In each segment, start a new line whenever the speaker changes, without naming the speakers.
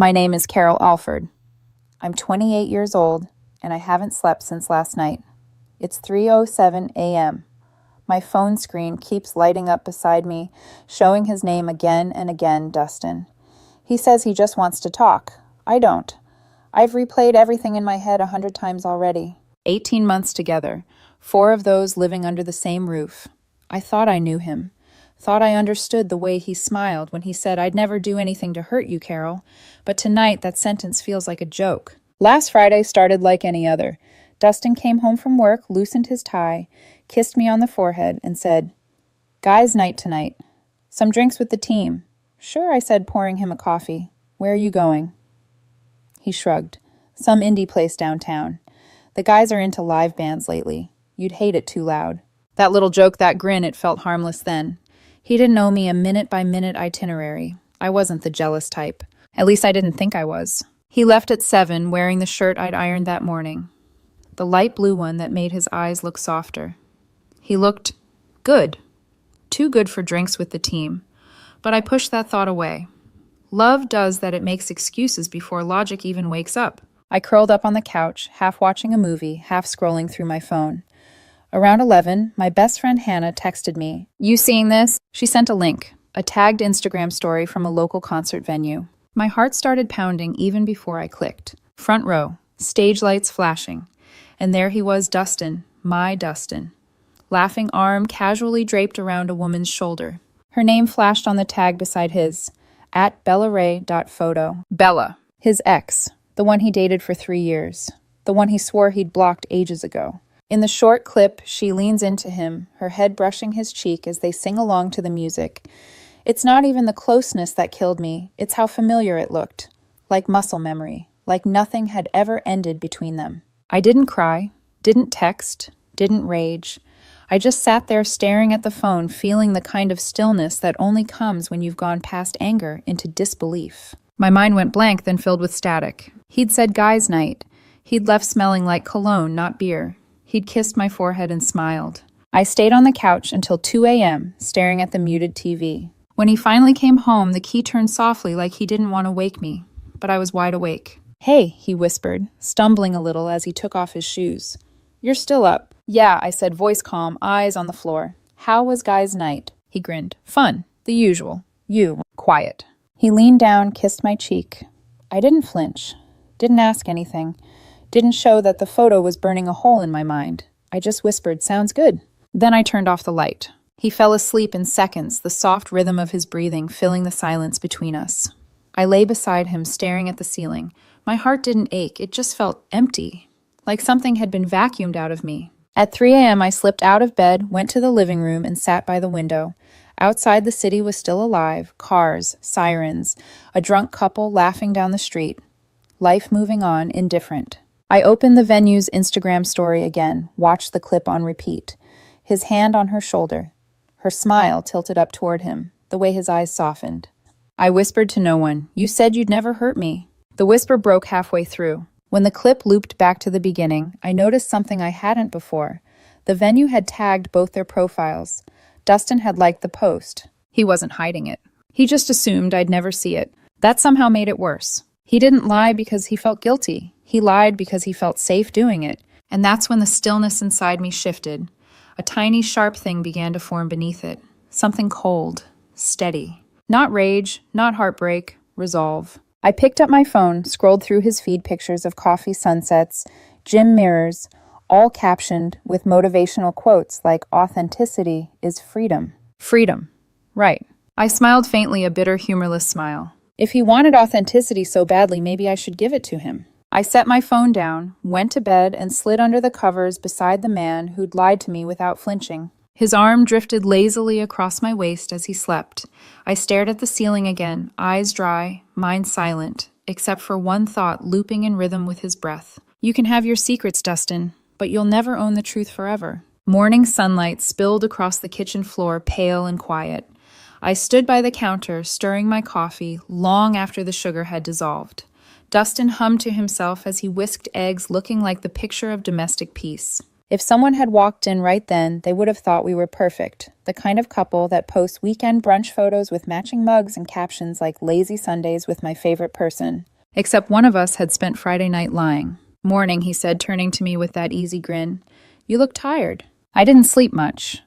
My name is Carol Alford. I'm 28 years old, and I haven't slept since last night. It's 3:07 a.m. My phone screen keeps lighting up beside me, showing his name again and again, Dustin. He says he just wants to talk. I don't. I've replayed everything in my head 100 times already. 18 months together, 4 of those living under the same roof. I thought I knew him. Thought I understood the way he smiled when he said, "I'd never do anything to hurt you, Carol." But tonight, that sentence feels like a joke. Last Friday started like any other. Dustin came home from work, loosened his tie, kissed me on the forehead, and said, "Guys' night tonight. Some drinks with the team." "Sure," I said, pouring him a coffee. "Where are you going?" He shrugged. "Some indie place downtown. The guys are into live bands lately. You'd hate it too loud." That little joke, that grin, it felt harmless then. He didn't owe me a minute-by-minute itinerary. I wasn't the jealous type. At least I didn't think I was. He left at 7, wearing the shirt I'd ironed that morning. The light blue one that made his eyes look softer. He looked good. Too good for drinks with the team. But I pushed that thought away. Love does that, it makes excuses before logic even wakes up. I curled up on the couch, half watching a movie, half scrolling through my phone. Around 11, my best friend Hannah texted me. "You seeing this?" She sent a link, a tagged Instagram story from a local concert venue. My heart started pounding even before I clicked. Front row, stage lights flashing. And there he was, Dustin, my Dustin. Laughing arm casually draped around a woman's shoulder. Her name flashed on the tag beside his, @bellaray.photo. Bella, his ex, the one he dated for 3 years, the one he swore he'd blocked ages ago. In the short clip, she leans into him, her head brushing his cheek as they sing along to the music. It's not even the closeness that killed me, it's how familiar it looked. Like muscle memory, like nothing had ever ended between them. I didn't cry, didn't text, didn't rage. I just sat there staring at the phone, feeling the kind of stillness that only comes when you've gone past anger into disbelief. My mind went blank, then filled with static. He'd said guys' night. He'd left smelling like cologne, not beer. He'd kissed my forehead and smiled. I stayed on the couch until 2 a.m., staring at the muted TV. When he finally came home, the key turned softly like he didn't want to wake me, but I was wide awake. "Hey," he whispered, stumbling a little as he took off his shoes. "You're still up?" "Yeah," I said, voice calm, eyes on the floor. "How was guys' night?" He grinned. "Fun. The usual. You. Quiet." He leaned down, kissed my cheek. I didn't flinch. Didn't ask anything. Didn't show that the photo was burning a hole in my mind. I just whispered, "Sounds good." Then I turned off the light. He fell asleep in seconds, the soft rhythm of his breathing filling the silence between us. I lay beside him, staring at the ceiling. My heart didn't ache, it just felt empty, like something had been vacuumed out of me. At 3 a.m., I slipped out of bed, went to the living room, and sat by the window. Outside, the city was still alive, cars, sirens, a drunk couple laughing down the street. Life moving on, indifferent. I opened the venue's Instagram story again, watched the clip on repeat. His hand on her shoulder, her smile tilted up toward him, the way his eyes softened. I whispered to no one, "You said you'd never hurt me." The whisper broke halfway through. When the clip looped back to the beginning, I noticed something I hadn't before. The venue had tagged both their profiles. Dustin had liked the post. He wasn't hiding it. He just assumed I'd never see it. That somehow made it worse. He didn't lie because he felt guilty. He lied because he felt safe doing it. And that's when the stillness inside me shifted. A tiny, sharp thing began to form beneath it. Something cold, steady. Not rage, not heartbreak, resolve. I picked up my phone, scrolled through his feed pictures of coffee sunsets, gym mirrors, all captioned with motivational quotes like "Authenticity is freedom." Freedom. Right. I smiled faintly, a bitter, humorless smile. If he wanted authenticity so badly, maybe I should give it to him. I set my phone down, went to bed, and slid under the covers beside the man who'd lied to me without flinching. His arm drifted lazily across my waist as he slept. I stared at the ceiling again, eyes dry, mind silent, except for one thought looping in rhythm with his breath. "You can have your secrets, Dustin, but you'll never own the truth forever." Morning sunlight spilled across the kitchen floor, pale and quiet. I stood by the counter, stirring my coffee, long after the sugar had dissolved. Dustin hummed to himself as he whisked eggs, looking like the picture of domestic peace. If someone had walked in right then, they would have thought we were perfect, the kind of couple that posts weekend brunch photos with matching mugs and captions like "Lazy Sundays with my favorite person." Except one of us had spent Friday night lying. Morning, he said, turning to me with that easy grin. You look tired. I didn't sleep much.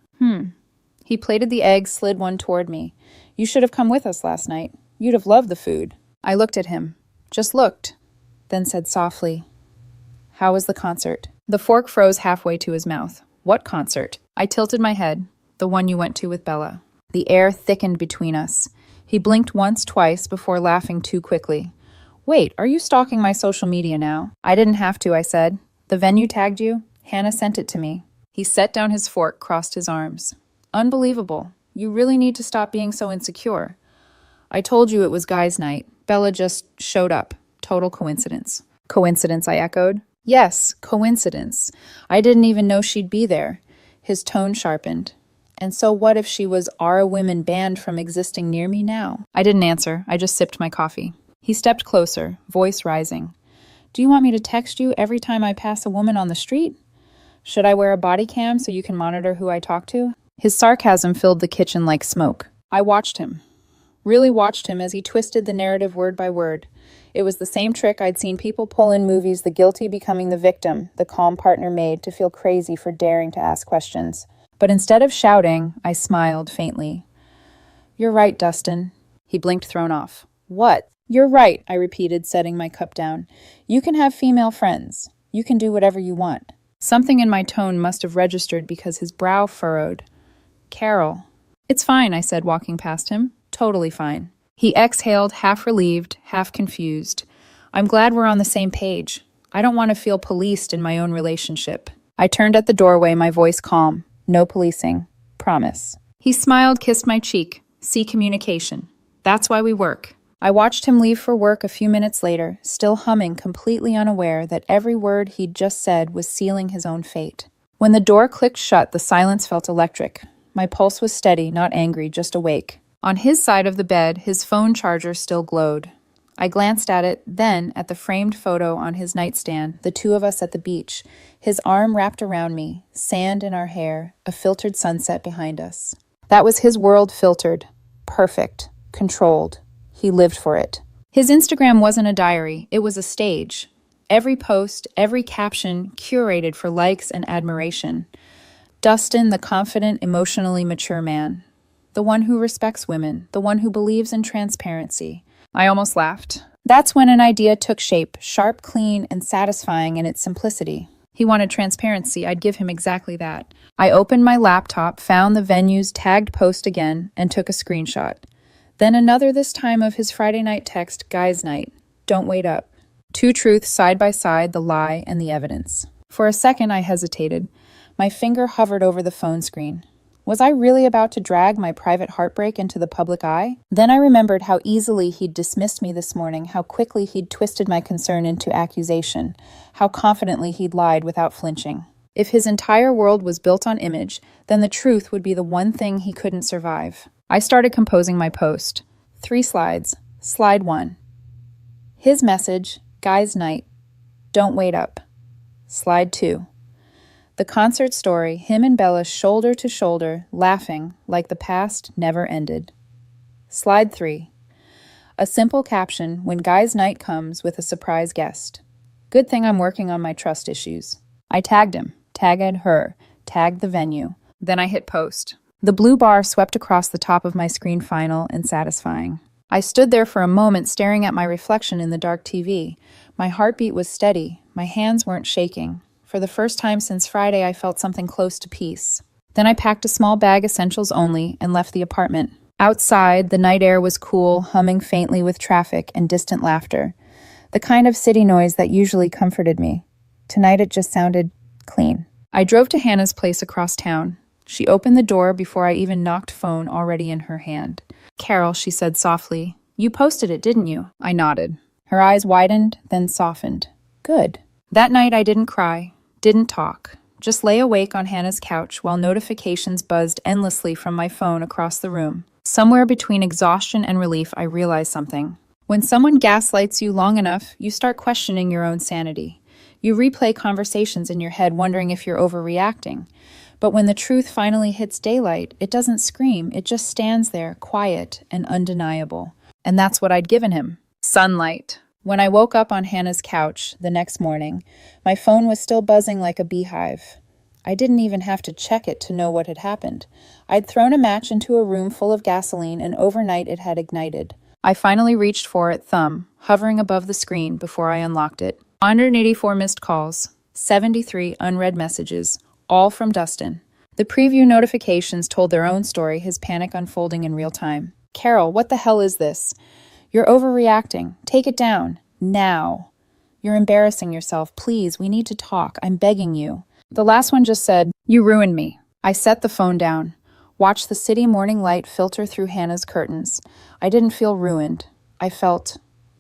He plated the eggs, slid one toward me. You should have come with us last night. You'd have loved the food. I looked at him. Just looked. Then said softly, How was the concert? The fork froze halfway to his mouth. What concert? I tilted my head. The one you went to with Bella. The air thickened between us. He blinked once, twice, before laughing too quickly. Wait, are you stalking my social media now? I didn't have to, I said. The venue tagged you? Hannah sent it to me. He set down his fork, crossed his arms. Unbelievable. You really need to stop being so insecure. I told you it was guys' night. Bella just showed up. Total coincidence. Coincidence, I echoed. Yes, coincidence. I didn't even know she'd be there. His tone sharpened. And so what if she was our women banned from existing near me now? I didn't answer. I just sipped my coffee. He stepped closer, voice rising. Do you want me to text you every time I pass a woman on the street? Should I wear a body cam so you can monitor who I talk to? His sarcasm filled the kitchen like smoke. I watched him. Really watched him as he twisted the narrative word by word. It was the same trick I'd seen people pull in movies, the guilty becoming the victim, the calm partner made to feel crazy for daring to ask questions. But instead of shouting, I smiled faintly. You're right, Dustin. He blinked, thrown off. What? You're right, I repeated, setting my cup down. You can have female friends. You can do whatever you want. Something in my tone must have registered because his brow furrowed. Carol. It's fine, I said, walking past him. Totally fine. He exhaled, half relieved, half confused. I'm glad we're on the same page. I don't want to feel policed in my own relationship. I turned at the doorway, my voice calm. No policing. Promise. He smiled, kissed my cheek. See communication. That's why we work. I watched him leave for work a few minutes later, still humming, completely unaware that every word he'd just said was sealing his own fate. When the door clicked shut, the silence felt electric. My pulse was steady, not angry, just awake. On his side of the bed, his phone charger still glowed. I glanced at it, then at the framed photo on his nightstand, the two of us at the beach, his arm wrapped around me, sand in our hair, a filtered sunset behind us. That was his world filtered, perfect, controlled. He lived for it. His Instagram wasn't a diary, it was a stage. Every post, every caption curated for likes and admiration. Dustin, the confident, emotionally mature man. The one who respects women, the one who believes in transparency. I almost laughed. That's when an idea took shape, sharp, clean, and satisfying in its simplicity. He wanted transparency, I'd give him exactly that. I opened my laptop, found the venue's tagged post again, and took a screenshot. Then another, this time of his Friday night text, guys' night. Don't wait up. Two truths side by side, the lie and the evidence. For a second, I hesitated. My finger hovered over the phone screen. Was I really about to drag my private heartbreak into the public eye? Then I remembered how easily he'd dismissed me this morning, how quickly he'd twisted my concern into accusation, how confidently he'd lied without flinching. If his entire world was built on image, then the truth would be the one thing he couldn't survive. I started composing my post. 3 slides. Slide 1. His message, guys' night. Don't wait up. Slide 2. The concert story, him and Bella shoulder to shoulder, laughing like the past never ended. Slide 3. A simple caption when guys' night comes with a surprise guest. Good thing I'm working on my trust issues. I tagged him, tagged her, tagged the venue. Then I hit post. The blue bar swept across the top of my screen, final and satisfying. I stood there for a moment staring at my reflection in the dark TV. My heartbeat was steady. My hands weren't shaking. For the first time since Friday, I felt something close to peace. Then I packed a small bag, essentials only, and left the apartment. Outside, the night air was cool, humming faintly with traffic and distant laughter. The kind of city noise that usually comforted me. Tonight it just sounded clean. I drove to Hannah's place across town. She opened the door before I even knocked, phone already in her hand. Carol, she said softly, you posted it, didn't you? I nodded. Her eyes widened, then softened. Good. That night I didn't cry. Didn't talk. Just lay awake on Hannah's couch while notifications buzzed endlessly from my phone across the room. Somewhere between exhaustion and relief, I realized something. When someone gaslights you long enough, you start questioning your own sanity. You replay conversations in your head wondering if you're overreacting. But when the truth finally hits daylight, it doesn't scream, it just stands there, quiet and undeniable. And that's what I'd given him. Sunlight. When I woke up on Hannah's couch the next morning, my phone was still buzzing like a beehive. I didn't even have to check it to know what had happened. I'd thrown a match into a room full of gasoline, and overnight it had ignited. I finally reached for it, thumb hovering above the screen before I unlocked it. 184 missed calls, 73 unread messages, all from Dustin. The preview notifications told their own story, his panic unfolding in real time. Carol, what the hell is this? You're overreacting. Take it down. Now. You're embarrassing yourself. Please, we need to talk. I'm begging you. The last one just said, you ruined me. I set the phone down. Watched the city morning light filter through Hannah's curtains. I didn't feel ruined. I felt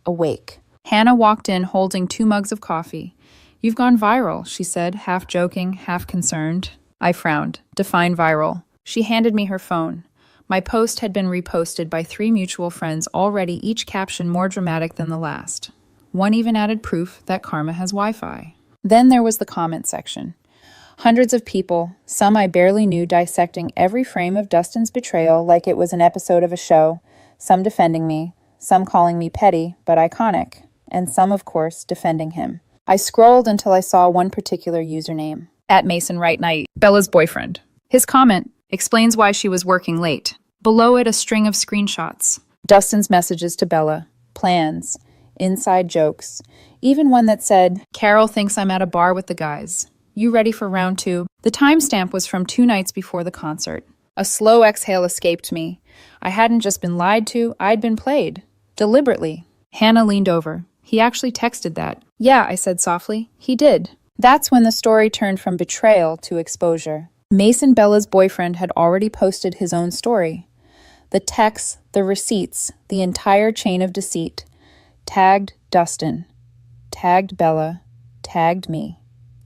awake. Hannah walked in holding 2 mugs of coffee. You've gone viral, she said, half joking, half concerned. I frowned. Define viral. She handed me her phone. My post had been reposted by 3 mutual friends already, each caption more dramatic than the last. One even added proof that Karma has Wi-Fi. Then there was the comment section. Hundreds of people, some I barely knew, dissecting every frame of Dustin's betrayal like it was an episode of a show, some defending me, some calling me petty but iconic, and some, of course, defending him. I scrolled until I saw one particular username. @MasonWrightKnight, Bella's boyfriend. His comment explains why she was working late. Below it, a string of screenshots. Dustin's messages to Bella, plans, inside jokes, even one that said, Carol thinks I'm at a bar with the guys. You ready for round 2? The timestamp was from 2 nights before the concert. A slow exhale escaped me. I hadn't just been lied to, I'd been played. Deliberately. Hannah leaned over. He actually texted that. Yeah, I said softly. He did. That's when the story turned from betrayal to exposure. Mason, Bella's boyfriend, had already posted his own story. The texts, the receipts, the entire chain of deceit. Tagged Dustin. Tagged Bella. Tagged me.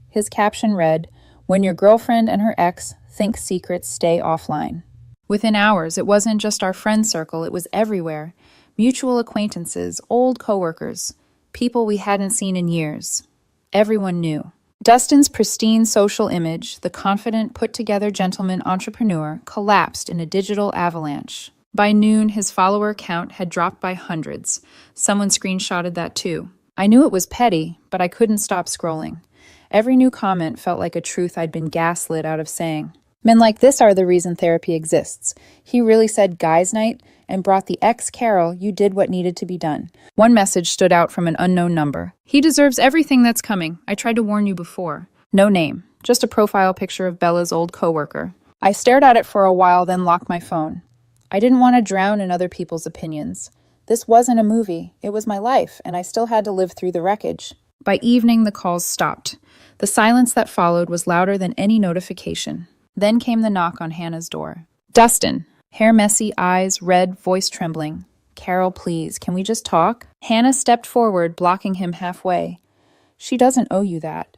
His caption read, when your girlfriend and her ex think secrets, stay offline. Within hours, it wasn't just our friend circle, it was everywhere. Mutual acquaintances, old coworkers, people we hadn't seen in years. Everyone knew. Dustin's pristine social image, the confident, put-together gentleman entrepreneur, collapsed in a digital avalanche. By noon, his follower count had dropped by hundreds. Someone screenshotted that too. I knew it was petty, but I couldn't stop scrolling. Every new comment felt like a truth I'd been gaslit out of saying. Men like this are the reason therapy exists. He really said guys' night and brought the ex-Carol, you did what needed to be done. One message stood out from an unknown number. He deserves everything that's coming. I tried to warn you before. No name, just a profile picture of Bella's old coworker. I stared at it for a while, then locked my phone. I didn't want to drown in other people's opinions. This wasn't a movie. It was my life, and I still had to live through the wreckage. By evening, the calls stopped. The silence that followed was louder than any notification. Then came the knock on Hannah's door. Dustin. Hair messy, eyes red, voice trembling. Carol, please, can we just talk? Hannah stepped forward, blocking him halfway. She doesn't owe you that.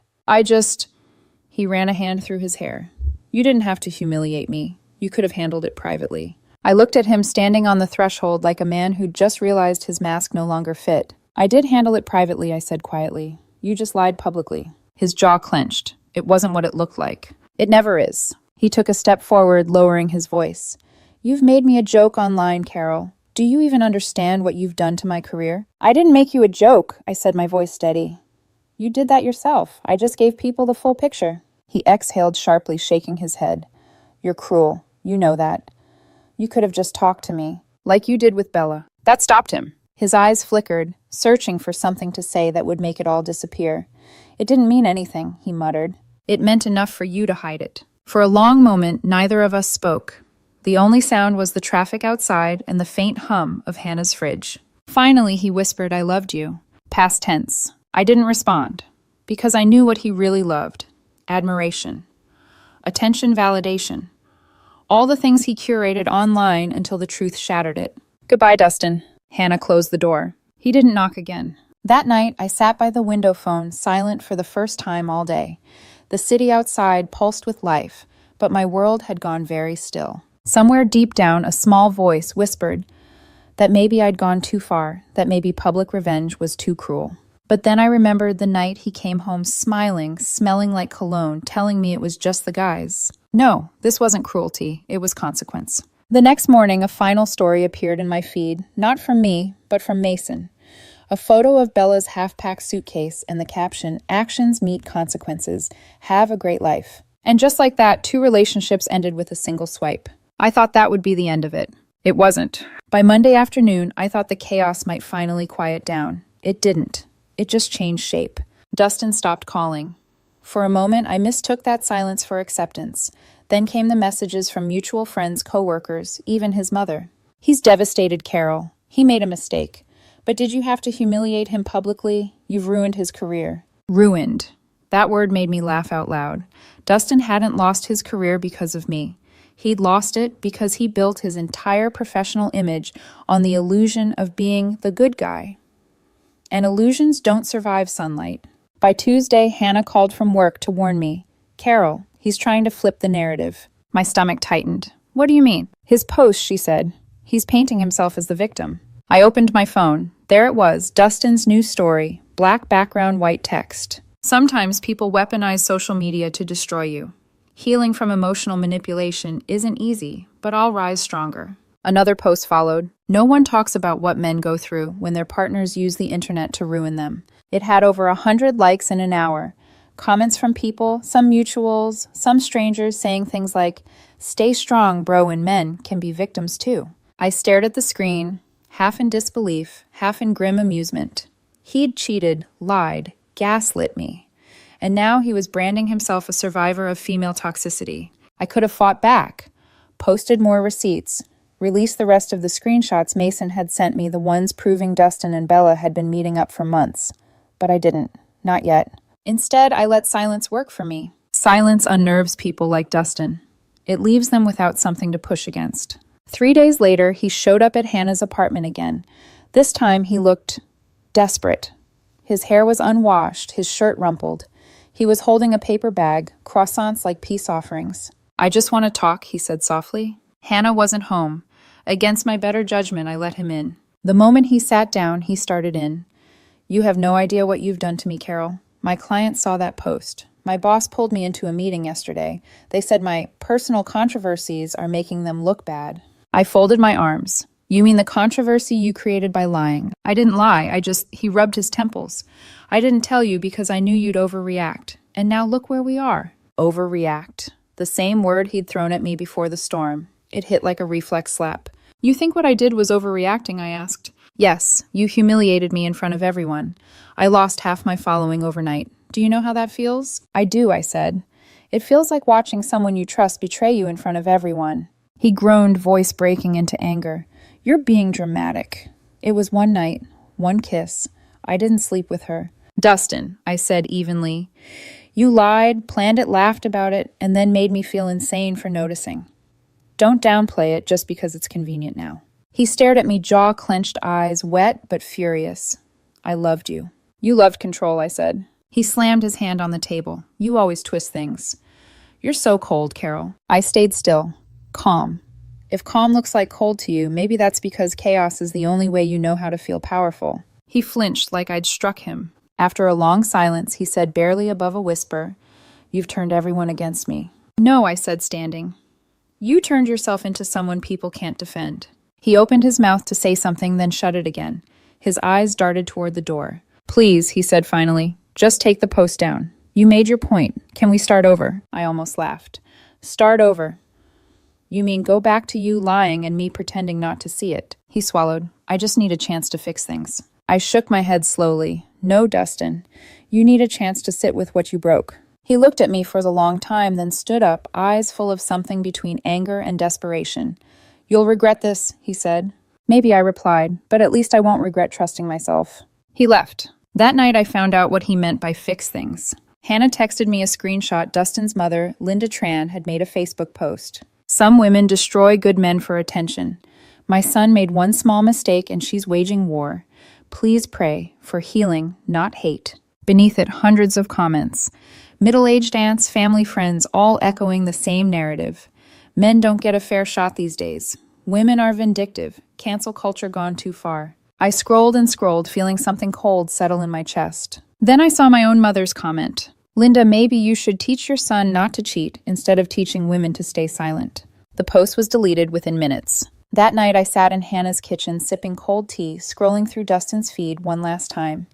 He ran a hand through his hair. You didn't have to humiliate me. You could have handled it privately. I looked at him standing on the threshold like a man who'd just realized his mask no longer fit. I did handle it privately, I said quietly. You just lied publicly. His jaw clenched. It wasn't what it looked like. It never is. He took a step forward, lowering his voice. You've made me a joke online, Carol. Do you even understand what you've done to my career? I didn't make you a joke, I said, my voice steady. You did that yourself. I just gave people the full picture. He exhaled sharply, shaking his head. You're cruel. You know that. You could have just talked to me, like you did with Bella. That stopped him. His eyes flickered, searching for something to say that would make it all disappear. It didn't mean anything, he muttered. It meant enough for you to hide it. For a long moment, neither of us spoke. The only sound was the traffic outside and the faint hum of Hannah's fridge. Finally, he whispered, I loved you. Past tense. I didn't respond, because I knew what he really loved. Admiration. Attention, validation. All the things he curated online until the truth shattered it. Goodbye, Dustin. Hannah closed the door. He didn't knock again. That night, I sat by the window phone, silent for the first time all day. The city outside pulsed with life, but my world had gone very still. Somewhere deep down, a small voice whispered that maybe I'd gone too far, that maybe public revenge was too cruel. But then I remembered the night he came home smiling, smelling like cologne, telling me it was just the guys. No, this wasn't cruelty, it was consequence. The next morning, a final story appeared in my feed, not from me, but from Mason. A photo of Bella's half-packed suitcase and the caption, "Actions meet consequences. Have a great life." And just like that, 2 relationships ended with a single swipe. I thought that would be the end of it. It wasn't. By Monday afternoon, I thought the chaos might finally quiet down. It didn't. It just changed shape. Dustin stopped calling. For a moment, I mistook that silence for acceptance. Then came the messages from mutual friends, coworkers, even his mother. "He's devastated, Carol. He made a mistake. But did you have to humiliate him publicly? You've ruined his career." Ruined. That word made me laugh out loud. Dustin hadn't lost his career because of me. He'd lost it because he built his entire professional image on the illusion of being the good guy. And illusions don't survive sunlight. By Tuesday, Hannah called from work to warn me. "Carol, he's trying to flip the narrative." My stomach tightened. "What do you mean?" "His post," she said. "He's painting himself as the victim." I opened my phone. There it was, Dustin's new story, black background, white text. Sometimes people weaponize social media to destroy you. Healing from emotional manipulation isn't easy, but I'll rise stronger. Another post followed. No one talks about what men go through when their partners use the internet to ruin them. It had over 100 likes in an hour. Comments from people, some mutuals, some strangers saying things like, "Stay strong, bro, and men can be victims too." I stared at the screen, half in disbelief, half in grim amusement. He'd cheated, lied, gaslit me. And now he was branding himself a survivor of female toxicity. I could have fought back, posted more receipts, released the rest of the screenshots Mason had sent me, the ones proving Dustin and Bella had been meeting up for months. But I didn't. Not yet. Instead, I let silence work for me. Silence unnerves people like Dustin. It leaves them without something to push against. 3 days later, he showed up at Hannah's apartment again. This time, he looked desperate. His hair was unwashed, his shirt rumpled. He was holding a paper bag, croissants like peace offerings. "I just want to talk," he said softly. Hannah wasn't home. Against my better judgment, I let him in. The moment he sat down, he started in. "You have no idea what you've done to me, Carol. My client saw that post. My boss pulled me into a meeting yesterday. They said my personal controversies are making them look bad." I folded my arms. "You mean the controversy you created by lying?" "I didn't lie. He rubbed his temples. I didn't tell you because I knew you'd overreact. And now look where we are." Overreact. The same word he'd thrown at me before the storm. It hit like a reflex slap. "You think what I did was overreacting?" I asked. "Yes, you humiliated me in front of everyone. I lost half my following overnight. Do you know how that feels?" "I do," I said. "It feels like watching someone you trust betray you in front of everyone." He groaned, voice breaking into anger. "You're being dramatic. It was one night, one kiss. I didn't sleep with her." "Dustin," I said evenly. "You lied, planned it, laughed about it, and then made me feel insane for noticing. Don't downplay it just because it's convenient now." He stared at me, jaw-clenched eyes, wet but furious. "I loved you." "You loved control," I said. He slammed his hand on the table. "You always twist things." "You're so cold, Carol." I stayed still, calm. If calm looks like cold to you, maybe that's because chaos is the only way you know how to feel powerful. He flinched like I'd struck him. After a long silence, he said barely above a whisper, "You've turned everyone against me." "No," I said, standing. "You turned yourself into someone people can't defend." He opened his mouth to say something, then shut it again. His eyes darted toward the door. "Please," he said finally, "just take the post down. You made your point. Can we start over?" I almost laughed. "Start over? You mean go back to you lying and me pretending not to see it?" He swallowed. "I just need a chance to fix things." I shook my head slowly. "No, Dustin. You need a chance to sit with what you broke." He looked at me for the long time, then stood up, eyes full of something between anger and desperation. "You'll regret this," he said. "Maybe," I replied, "but at least I won't regret trusting myself." He left. That night I found out what he meant by fix things. Hannah texted me a screenshot Dustin's mother, Linda Tran, had made a Facebook post. "Some women destroy good men for attention. My son made one small mistake and she's waging war. Please pray for healing, not hate." Beneath it, hundreds of comments. Middle-aged aunts, family friends, all echoing the same narrative. Men don't get a fair shot these days. Women are vindictive. Cancel culture gone too far. I scrolled and scrolled, feeling something cold settle in my chest. Then I saw my own mother's comment. "Linda, maybe you should teach your son not to cheat instead of teaching women to stay silent." The post was deleted within minutes. That night, I sat in Hannah's kitchen sipping cold tea, scrolling through Dustin's feed one last time.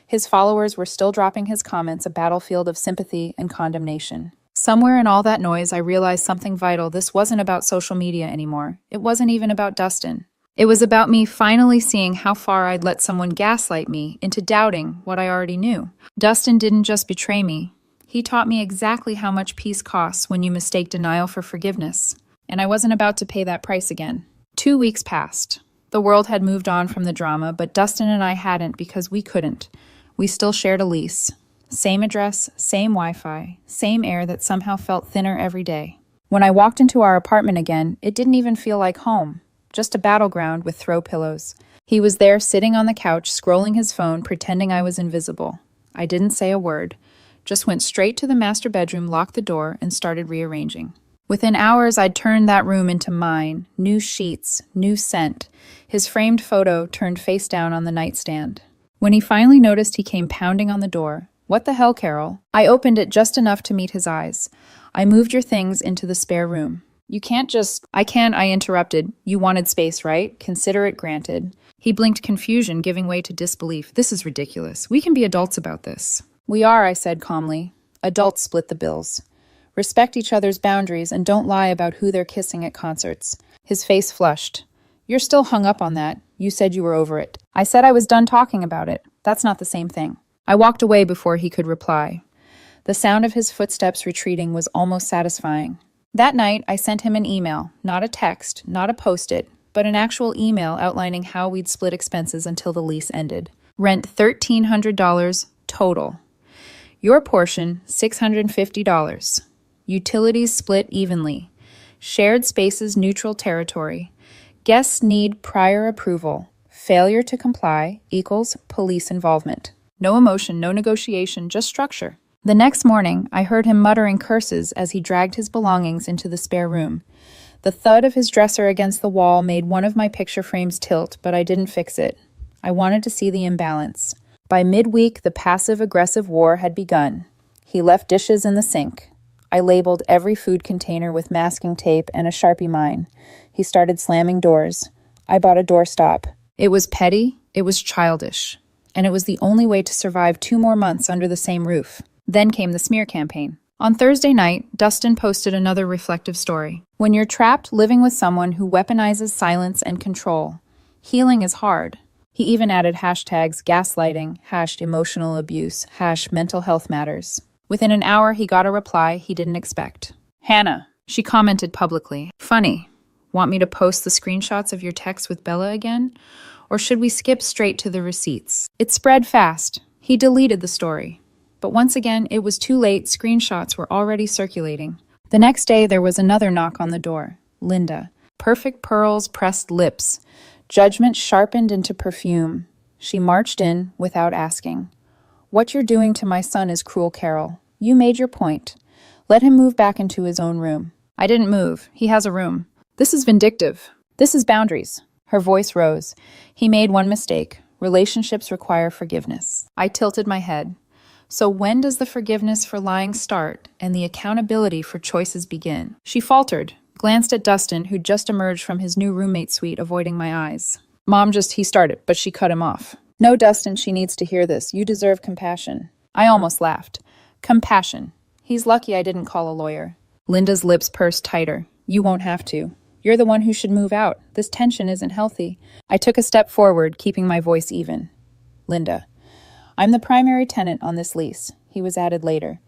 His followers were still dropping his comments, a battlefield of sympathy and condemnation. Somewhere in all that noise, I realized something vital. This wasn't about social media anymore. It wasn't even about Dustin. It was about me finally seeing how far I'd let someone gaslight me into doubting what I already knew. Dustin didn't just betray me. He taught me exactly how much peace costs when you mistake denial for forgiveness. And I wasn't about to pay that price again. 2 weeks passed. The world had moved on from the drama, but Dustin and I hadn't because we couldn't. We still shared a lease. Same address, same Wi-Fi, same air that somehow felt thinner every day. When I walked into our apartment again, it didn't even feel like home, just a battleground with throw pillows. He was there sitting on the couch, scrolling his phone, pretending I was invisible. I didn't say a word, just went straight to the master bedroom, locked the door, and started rearranging. Within hours, I'd turned that room into mine. New sheets, new scent. His framed photo turned face down on the nightstand. When he finally noticed, he came pounding on the door. "What the hell, Carol?" I opened it just enough to meet his eyes. "I moved your things into the spare room." "You can't just—" "I can," I interrupted. "You wanted space, right? Consider it granted." He blinked, confusion giving way to disbelief. "This is ridiculous. We can be adults about this." "We are," I said calmly. "Adults split the bills. Respect each other's boundaries and don't lie about who they're kissing at concerts." His face flushed. "You're still hung up on that. You said you were over it." "I said I was done talking about it. That's not the same thing." I walked away before he could reply. The sound of his footsteps retreating was almost satisfying. That night, I sent him an email, not a text, not a post-it, but an actual email outlining how we'd split expenses until the lease ended. Rent $1,300 total. Your portion, $650. Utilities split evenly. Shared spaces neutral territory. Guests need prior approval. Failure to comply equals police involvement. No emotion, no negotiation, just structure. The next morning, I heard him muttering curses as he dragged his belongings into the spare room. The thud of his dresser against the wall made one of my picture frames tilt, but I didn't fix it. I wanted to see the imbalance. By midweek, the passive-aggressive war had begun. He left dishes in the sink. I labeled every food container with masking tape and a Sharpie mine. He started slamming doors. I bought a doorstop. It was petty, it was childish, and it was the only way to survive 2 more months under the same roof. Then came the smear campaign. On Thursday night, Dustin posted another reflective story. When you're trapped living with someone who weaponizes silence and control, healing is hard. He even added hashtags gaslighting, #emotional abuse, #mental health matters. Within an hour, he got a reply he didn't expect. "Hannah," she commented publicly. "Funny. Want me to post the screenshots of your text with Bella again? Or should we skip straight to the receipts?" It spread fast. He deleted the story. But once again, it was too late. Screenshots were already circulating. The next day, there was another knock on the door. Linda. Perfect pearls, pressed lips. Judgment sharpened into perfume. She marched in without asking. "What you're doing to my son is cruel, Carol. You made your point. Let him move back into his own room." "I didn't move. He has a room." "This is vindictive. This is boundaries." Her voice rose. "He made one mistake. Relationships require forgiveness." I tilted my head. "So when does the forgiveness for lying start and the accountability for choices begin?" She faltered, glanced at Dustin, who'd just emerged from his new roommate suite, avoiding my eyes. He started, but she cut him off. "No, Dustin, she needs to hear this. You deserve compassion." I almost laughed. Compassion. He's lucky I didn't call a lawyer. Linda's lips pursed tighter. "You won't have to. You're the one who should move out. This tension isn't healthy." I took a step forward, keeping my voice even. "Linda, I'm the primary tenant on this lease." He was added later.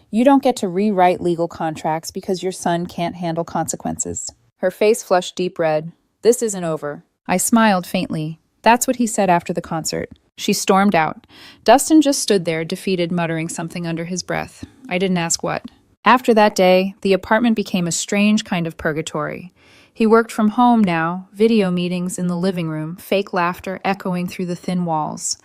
"You don't get to rewrite legal contracts because your son can't handle consequences." Her face flushed deep red. "This isn't over." I smiled faintly. That's what he said after the concert. She stormed out. Dustin just stood there, defeated, muttering something under his breath. I didn't ask what. After that day, the apartment became a strange kind of purgatory. He worked from home now, video meetings in the living room, fake laughter echoing through the thin walls.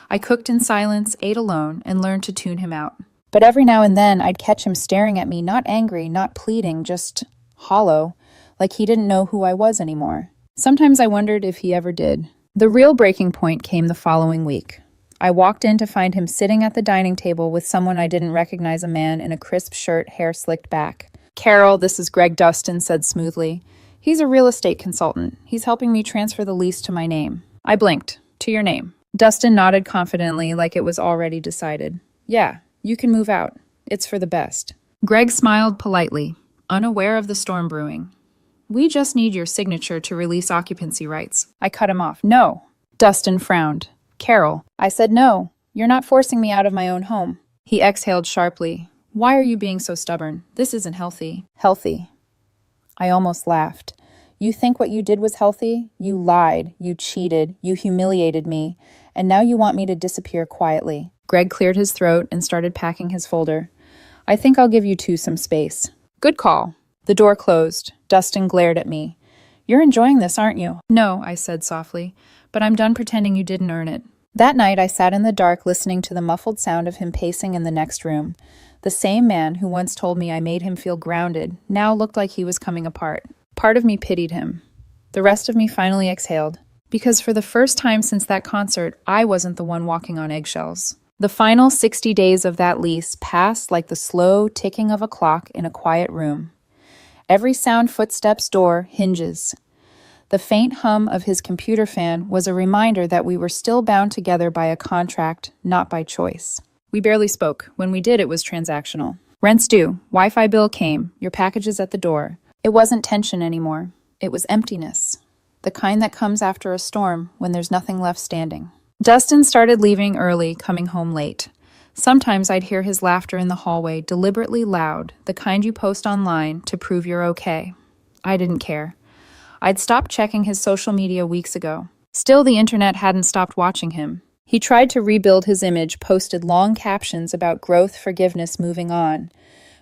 I cooked in silence, ate alone, and learned to tune him out. But every now and then, I'd catch him staring at me, not angry, not pleading, just hollow, like he didn't know who I was anymore. Sometimes I wondered if he ever did. The real breaking point came the following week. I walked in to find him sitting at the dining table with someone I didn't recognize, a man in a crisp shirt, hair slicked back. "Carol, this is Greg," Dustin said smoothly. He's a real estate consultant. He's helping me transfer the lease to my name. I blinked. To your name. Dustin nodded confidently like it was already decided. Yeah, you can move out. It's for the best. Greg smiled politely, unaware of the storm brewing. We just need your signature to release occupancy rights. I cut him off. No. Dustin frowned. Carol. I said no. You're not forcing me out of my own home. He exhaled sharply. Why are you being so stubborn? This isn't healthy. Healthy. I almost laughed. You think what you did was healthy? You lied. You cheated. You humiliated me. And now you want me to disappear quietly. Greg cleared his throat and started packing his folder. I think I'll give you two some space. Good call. The door closed. Dustin glared at me. You're enjoying this, aren't you? No, I said softly, but I'm done pretending you didn't earn it. That night, I sat in the dark listening to the muffled sound of him pacing in the next room. The same man who once told me I made him feel grounded now looked like he was coming apart. Part of me pitied him. The rest of me finally exhaled, because for the first time since that concert, I wasn't the one walking on eggshells. The final 60 days of that lease passed like the slow ticking of a clock in a quiet room. Every sound, footsteps, door, hinges. The faint hum of his computer fan was a reminder that we were still bound together by a contract, not by choice. We barely spoke. When we did, it was transactional. Rent's due. Wi-Fi bill came. Your package is at the door. It wasn't tension anymore. It was emptiness. The kind that comes after a storm when there's nothing left standing. Dustin started leaving early, coming home late. Sometimes I'd hear his laughter in the hallway, deliberately loud, the kind you post online to prove you're okay. I didn't care. I'd stopped checking his social media weeks ago. Still, the internet hadn't stopped watching him. He tried to rebuild his image, posted long captions about growth, forgiveness, moving on.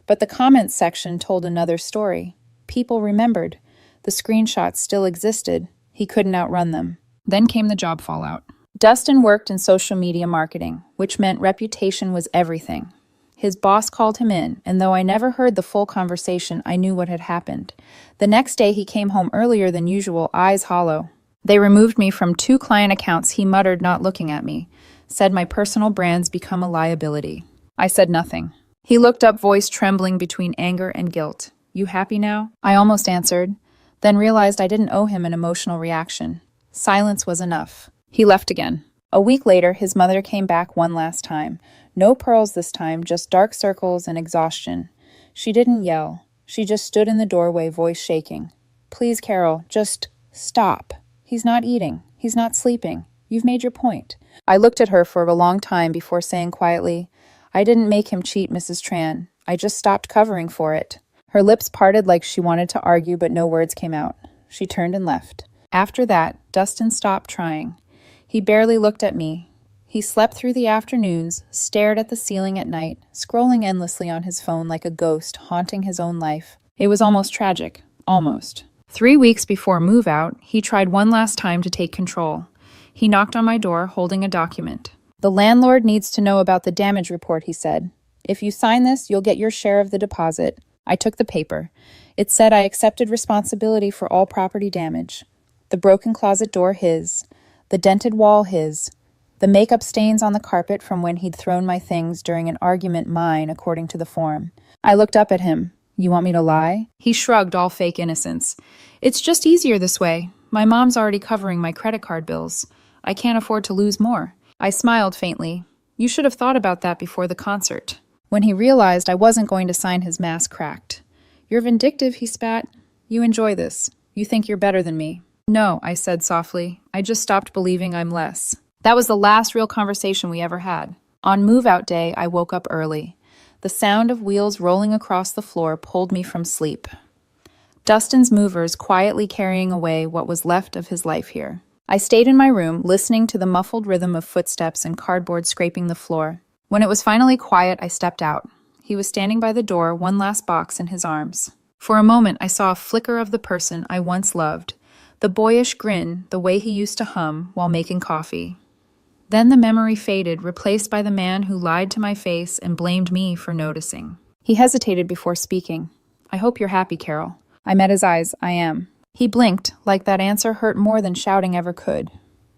But the comments section told another story. People remembered. The screenshots still existed. He couldn't outrun them. Then came the job fallout. Dustin worked in social media marketing, which meant reputation was everything. His boss called him in, and though I never heard the full conversation, I knew what had happened. The next day he came home earlier than usual, eyes hollow. They removed me from 2 client accounts, he muttered, not looking at me. Said my personal brands become a liability. I said nothing. He looked up, voice trembling between anger and guilt. You happy now? I almost answered, then realized I didn't owe him an emotional reaction. Silence was enough. He left again. A week later, his mother came back one last time. No pearls this time, just dark circles and exhaustion. She didn't yell. She just stood in the doorway, voice shaking. Please, Carol, just stop. He's not eating. He's not sleeping. You've made your point. I looked at her for a long time before saying quietly, I didn't make him cheat, Mrs. Tran. I just stopped covering for it. Her lips parted like she wanted to argue, but no words came out. She turned and left. After that, Dustin stopped trying. He barely looked at me. He slept through the afternoons, stared at the ceiling at night, scrolling endlessly on his phone like a ghost, haunting his own life. It was almost tragic. Almost. 3 weeks before move-out, he tried one last time to take control. He knocked on my door, holding a document. The landlord needs to know about the damage report, he said. If you sign this, you'll get your share of the deposit. I took the paper. It said I accepted responsibility for all property damage. The broken closet door, his. The dented wall, his. The makeup stains on the carpet from when he'd thrown my things during an argument, mine, according to the form. I looked up at him. You want me to lie? He shrugged, all fake innocence. It's just easier this way. My mom's already covering my credit card bills. I can't afford to lose more. I smiled faintly. You should have thought about that before the concert. When he realized I wasn't going to sign, his mask cracked. You're vindictive, he spat. You enjoy this. You think you're better than me. No, I said softly. I just stopped believing I'm less. That was the last real conversation we ever had. On move-out day, I woke up early. The sound of wheels rolling across the floor pulled me from sleep. Dustin's movers quietly carrying away what was left of his life here. I stayed in my room, listening to the muffled rhythm of footsteps and cardboard scraping the floor. When it was finally quiet, I stepped out. He was standing by the door, one last box in his arms. For a moment, I saw a flicker of the person I once loved, the boyish grin, the way he used to hum while making coffee. Then the memory faded, replaced by the man who lied to my face and blamed me for noticing. He hesitated before speaking. I hope you're happy, Carol. I met his eyes. I am. He blinked, like that answer hurt more than shouting ever could.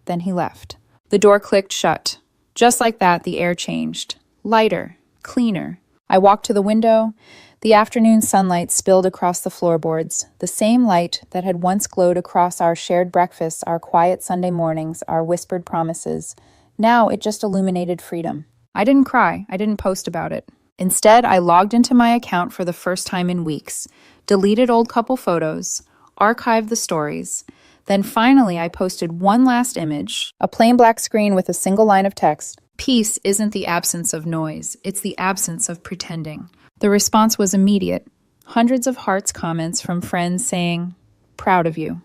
Then he left. The door clicked shut. Just like that, the air changed. Lighter. Cleaner. I walked to the window. The afternoon sunlight spilled across the floorboards, the same light that had once glowed across our shared breakfasts, our quiet Sunday mornings, our whispered promises. Now it just illuminated freedom. I didn't cry. I didn't post about it. Instead, I logged into my account for the first time in weeks, deleted old couple photos, archived the stories. Then finally, I posted one last image, a plain black screen with a single line of text. Peace isn't the absence of noise, it's the absence of pretending. The response was immediate. Hundreds of hearts comments from friends saying, "Proud of you.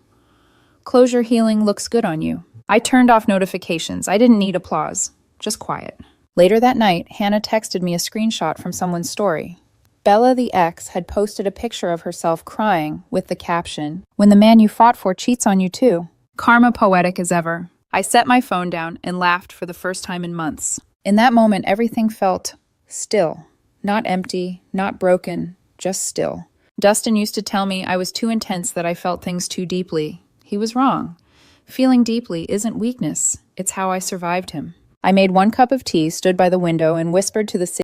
Closure healing looks good on you." I turned off notifications. I didn't need applause, just quiet. Later that night, Hannah texted me a screenshot from someone's story. Bella, the ex, had posted a picture of herself crying with the caption, "When the man you fought for cheats on you too." Karma poetic as ever. I set my phone down and laughed for the first time in months. In that moment, everything felt still. Not empty, not broken, just still. Dustin used to tell me I was too intense, that I felt things too deeply. He was wrong. Feeling deeply isn't weakness. It's how I survived him. I made one cup of tea, stood by the window, and whispered to the city